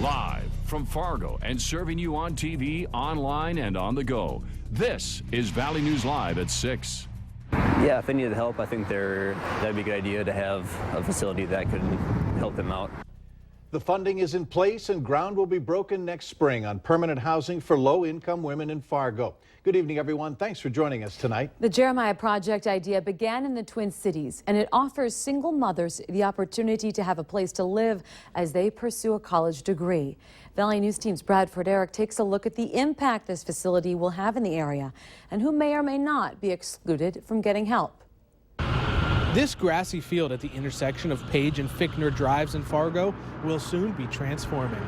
Live from Fargo and serving you on TV, online, and on the go. This is Valley News Live at 6. Yeah, if they needed help, I think that'd be a good idea to have a facility that could help them out. The funding is in place and ground will be broken next spring on permanent housing for low-income women in Fargo. Good evening, everyone. Thanks for joining us tonight. The Jeremiah Project idea began in the Twin Cities, and it offers single mothers the opportunity to have a place to live as they pursue a college degree. Valley News Team's Bradford Eric takes a look at the impact this facility will have in the area and who may or may not be excluded from getting help. This grassy field at the intersection of Page and Fickner Drives in Fargo will soon be transforming.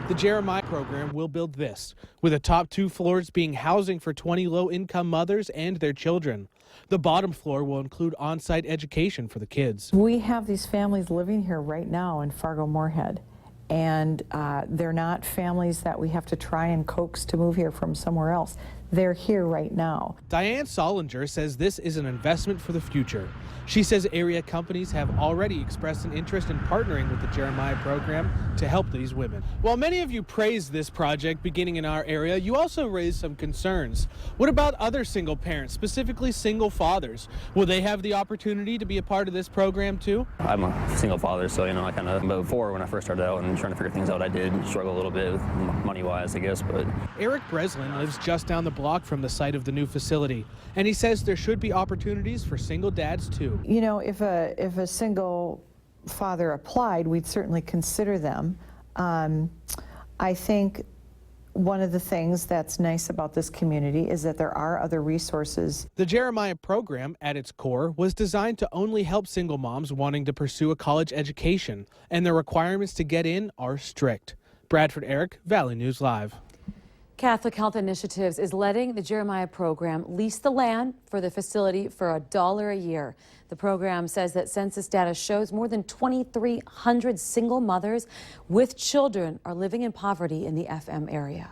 The Jeremiah program will build this, with the top 2 floors being housing for 20 low-income mothers and their children. The bottom floor will include on-site education for the kids. We have these families living here right now in Fargo-Moorhead, and they're not families that we have to try and coax to move here from somewhere else. They're here right now. Diane Solinger says this is an investment for the future. She says area companies have already expressed an interest in partnering with the Jeremiah program to help these women. While many of you praised this project beginning in our area, you also raised some concerns. What about other single parents, specifically single fathers? Will they have the opportunity to be a part of this program too? I'm a single father, so I kind of, before when I first started out and trying to figure things out, I did struggle a little bit money-wise, I guess. But Eric Breslin lives just down the block from the site of the new facility, and he says there should be opportunities for single dads too. You know, if a single father applied, we'd certainly consider them. I think one of the things that's nice about this community is that there are other resources. The Jeremiah program, at its core, was designed to only help single moms wanting to pursue a college education, and the requirements to get in are strict. Bradford Eric, Valley News Live. Catholic Health Initiatives is letting the Jeremiah program lease the land for the facility for $1 a year. The program says that census data shows more than 2,300 single mothers with children are living in poverty in the FM area.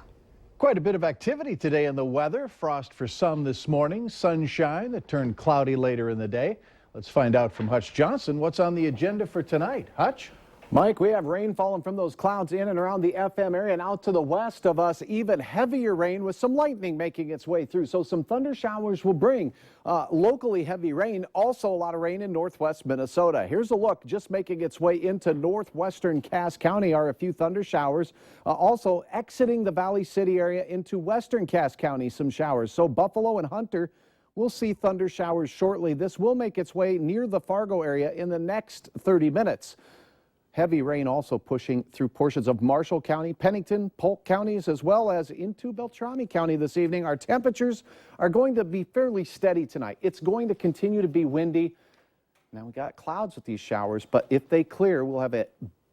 Quite a bit of activity today in the weather. Frost for some this morning, sunshine that turned cloudy later in the day. Let's find out from Hutch Johnson what's on the agenda for tonight. Hutch? Mike, we have rain falling from those clouds in and around the FM area and out to the west of us. Even heavier rain with some lightning making its way through. So some thunder showers will bring locally heavy rain. Also a lot of rain in northwest Minnesota. Here's a look. Just making its way into northwestern Cass County are a few thunder showers. Also exiting the Valley City area into western Cass County, some showers. So Buffalo and Hunter will see thunder showers shortly. This will make its way near the Fargo area in the next 30 minutes. Heavy rain also pushing through portions of Marshall County, Pennington, Polk counties, as well as into Beltrami County this evening. Our temperatures are going to be fairly steady tonight. It's going to continue to be windy. Now we got clouds with these showers, but if they clear, we'll have a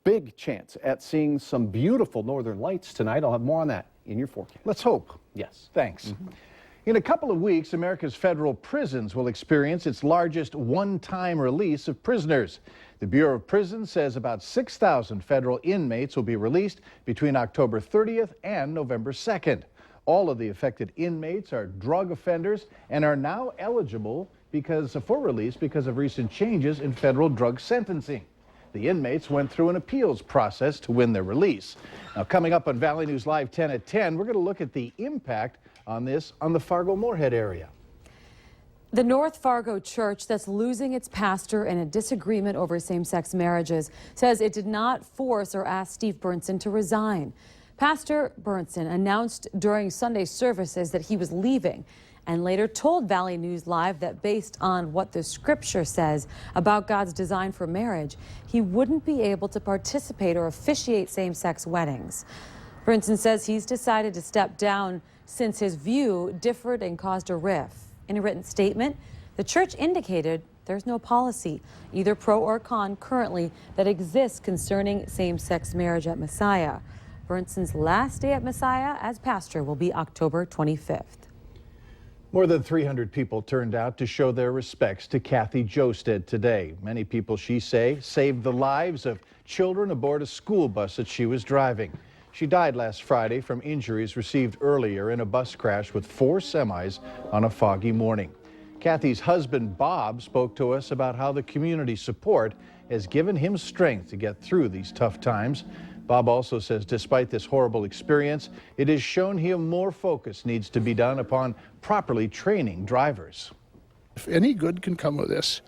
big chance at seeing some beautiful northern lights tonight. I'll have more on that in your forecast. Let's hope. Yes. Thanks. In a couple of weeks, America's federal prisons will experience its largest one-time release of prisoners. The Bureau of Prisons says about 6,000 federal inmates will be released between October 30th and November 2nd. All of the affected inmates are drug offenders and are now eligible for release because of recent changes in federal drug sentencing. The inmates went through an appeals process to win their release. Now, coming up on Valley News Live 10 at 10, we're going to look at the impact on this on the Fargo-Moorhead area. The North Fargo church that's losing its pastor in a disagreement over same-sex marriages says it did not force or ask Steve Burnson to resign. Pastor Burnson announced during Sunday services that he was leaving and later told Valley News Live that based on what the scripture says about God's design for marriage, he wouldn't be able to participate or officiate same-sex weddings. Burnson says he's decided to step down since his view differed and caused a rift. In a written statement, the church indicated there's no policy, either pro or con, currently that exists concerning same-sex marriage at Messiah. Burnson's last day at Messiah as pastor will be October 25th. More than 300 people turned out to show their respects to Kathy Josted today. Many people, she say, saved the lives of children aboard a school bus that she was driving. She died last Friday from injuries received earlier in a bus crash with 4 semis on a foggy morning. Kathy's husband, Bob, spoke to us about how the community support has given him strength to get through these tough times. Bob also says despite this horrible experience, it has shown him more focus needs to be done upon properly training drivers. If any good can come of this,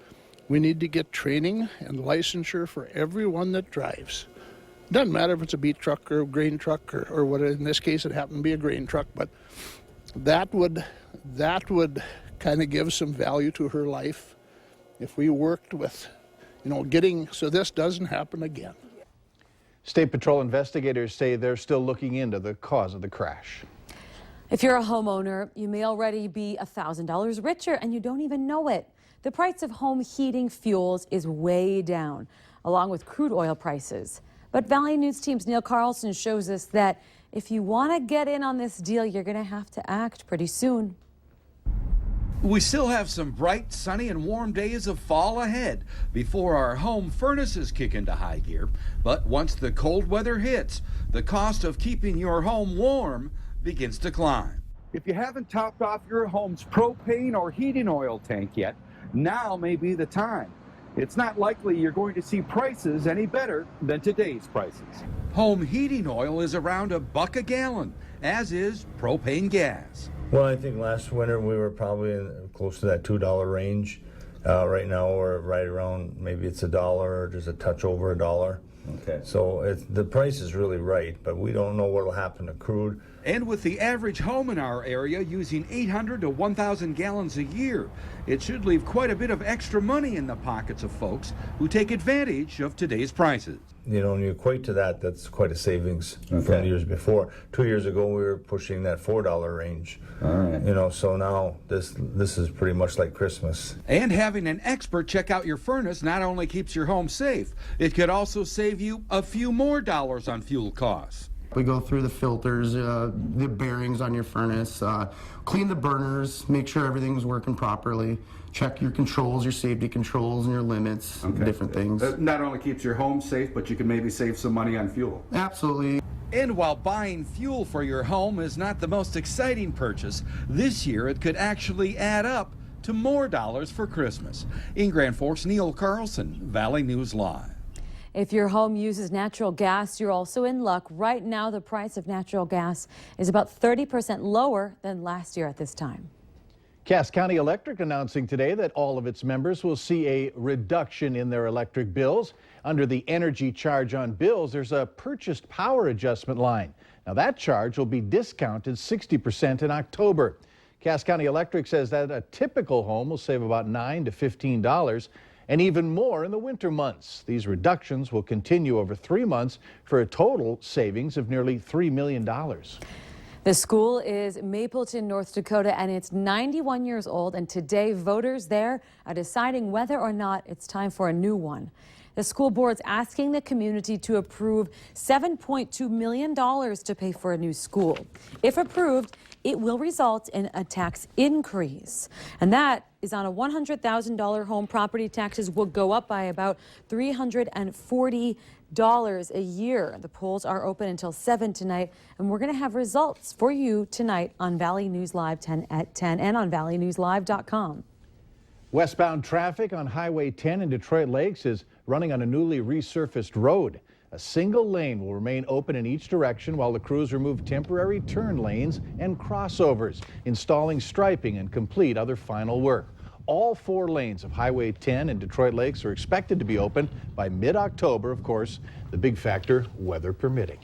we need to get training and licensure for everyone that drives. Doesn't matter if it's a beet truck or a grain truck or what. In this case, it happened to be a grain truck, but that would kind of give some value to her life if we worked with, getting so this doesn't happen again. State Patrol investigators say they're still looking into the cause of the crash. If you're a homeowner, you may already be $1,000 richer and you don't even know it. The price of home heating fuels is way down, along with crude oil prices. But Valley News Team's Neil Carlson shows us that if you want to get in on this deal, you're going to have to act pretty soon. We still have some bright, sunny, and warm days of fall ahead before our home furnaces kick into high gear. But once the cold weather hits, the cost of keeping your home warm begins to climb. If you haven't topped off your home's propane or heating oil tank yet, now may be the time. It's not likely you're going to see prices any better than today's prices. Home heating oil is around $1 a gallon, as is propane gas. Well, I think last winter we were probably close to that $2 range. Right now we're right around, maybe it's $1 or just a touch over $1. Okay. So the price is really right, but we don't know what will happen to crude. And with the average home in our area using 800 to 1,000 gallons a year, it should leave quite a bit of extra money in the pockets of folks who take advantage of today's prices. When you equate to that, that's quite a savings from years before. 2 years ago, we were pushing that $4 range. All right. So now this is pretty much like Christmas. And having an expert check out your furnace not only keeps your home safe, it could also save you a few more dollars on fuel costs. We go through the filters, the bearings on your furnace, clean the burners, make sure everything's working properly, check your controls, your safety controls and your limits, different things. That not only keeps your home safe, but you can maybe save some money on fuel. Absolutely. And while buying fuel for your home is not the most exciting purchase, this year it could actually add up to more dollars for Christmas. In Grand Forks, Neil Carlson, Valley News Live. If your home uses natural gas, you're also in luck. Right now, the price of natural gas is about 30% lower than last year at this time. Cass County Electric announcing today that all of its members will see a reduction in their electric bills. Under the energy charge on bills, there's a purchased power adjustment line. Now that charge will be discounted 60% in October. Cass County Electric says that a typical home will save about $9 to $15 and even more in the winter months. These reductions will continue over 3 months for a total savings of nearly $3 million. The school is Mapleton, North Dakota, and it's 91 years old, and today voters there are deciding whether or not it's time for a new one. The school board's asking the community to approve $7.2 million to pay for a new school. If approved, it will result in a tax increase, and that is on a $100,000 home. Property taxes will go up by about $340 a year. The polls are open until 7 tonight, and we're going to have results for you tonight on Valley News Live 10 at 10 and on valleynewslive.com. Westbound traffic on Highway 10 in Detroit Lakes is running on a newly resurfaced road. A single lane will remain open in each direction while the crews remove temporary turn lanes and crossovers, installing striping and complete other final work. All 4 lanes of Highway 10 in Detroit Lakes are expected to be open by mid-October, of course, the big factor, weather permitting.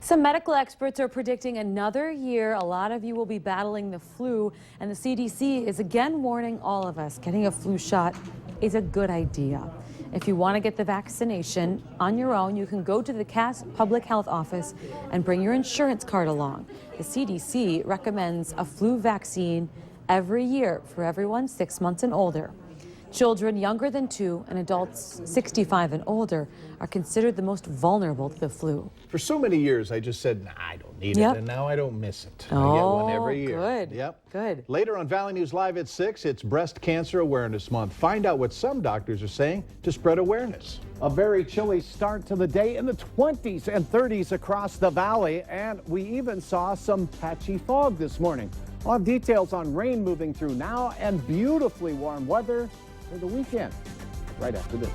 Some medical experts are predicting another year. A lot of you will be battling the flu, and the CDC is again warning all of us getting a flu shot is a good idea. If you want to get the vaccination on your own, you can go to the Cass Public Health Office and bring your insurance card along. The CDC recommends a flu vaccine every year for everyone 6 months and older. Children younger than 2 and adults 65 and older are considered the most vulnerable to the flu. For so many years, I just said, nah, I don't need it, and now I don't miss it. I get one every year. Good. Yep. Good. Later on Valley News Live at 6, it's Breast Cancer Awareness Month. Find out what some doctors are saying to spread awareness. A very chilly start to the day in the 20s and 30s across the valley, and we even saw some patchy fog this morning. We'll have details on rain moving through now and beautifully warm weather for the weekend right after this.